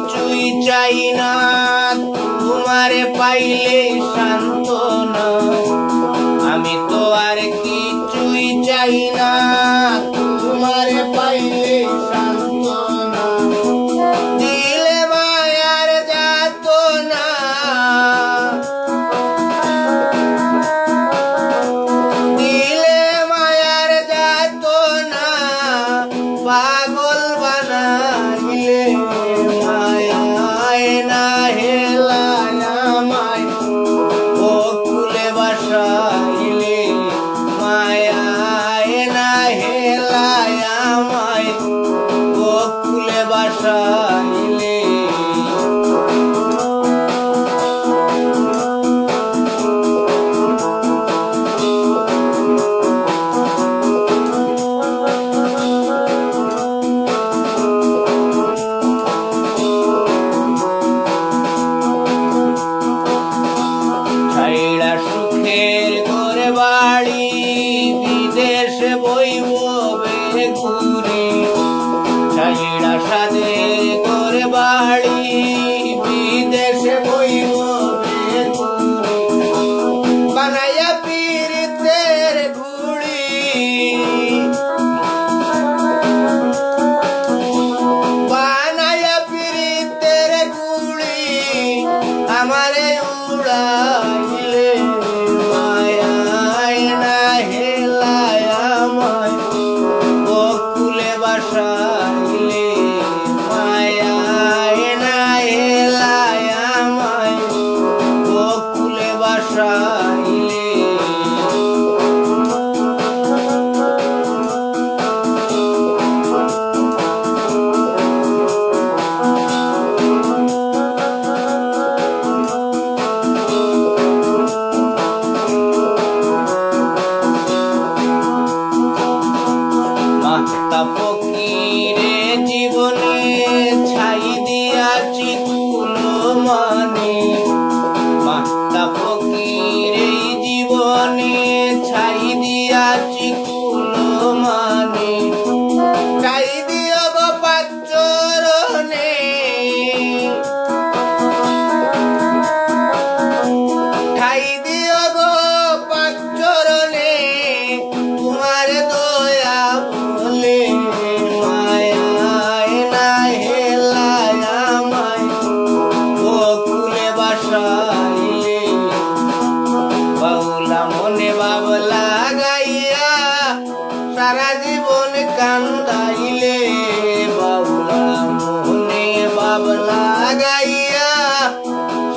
কিছুই চাই না, তোমারে পাইলে সান্ত্বনা। আমি তো আর কিছুই চাই না, তোমারে পাইলে সান্ত্বনা। দিলে মায়ার যাতনা, দিলে মায়ার যাতনা, পাগল বানাইলে মায়ায় না হেলায় আমায় বকুলে বাসাইলে। মায়ায় না হেলায় আমায় বকুলে বাসাইলে। ছাইড়া সুখের ঘরে বাড়ি, বিদেশে বইব ঘুরে। ছাইড়া সাদের ঘরে বাড়ি, বিদেশে বইব ঘুরে। বানাইয়া পীড়িতের ঘুড়ি, বানাইয়া পীড়িতের ঘুড়ি, আমারে উড়াইলে মায়ায় না হেলায় আমায় বকুলে বাসাইলে। মায়ায় না হেলায় আমায় বকুলে বাসাইলে। মাতা ফকিরে জীবনে ছাই দিয়াছি কুলো মানে। মাতা ফকিরে জীবনে ছাই দিয়াছি কুলো মানে। ছাই দিও গো পাচরণে, ঠাই দিও গো পাচরণে, তোমার দয়া বলে। মায়ায় না হেলায় আমায় বকুলে বাসাইলে। বাউলা মনে বাবলা গাইয়া সারা জীবন কান্দাইলে। বাউলা মনে বাবলা গাইয়া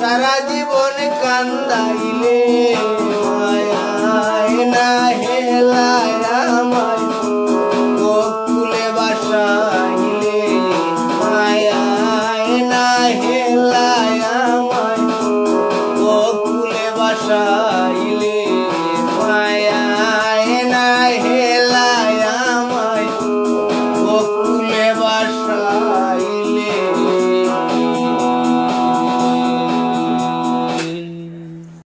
সারা জীবন কান্দাইলে। মায়ায় না হেলায় আমায় বকুলে বাসাইলে। মায়ায় না হেলায়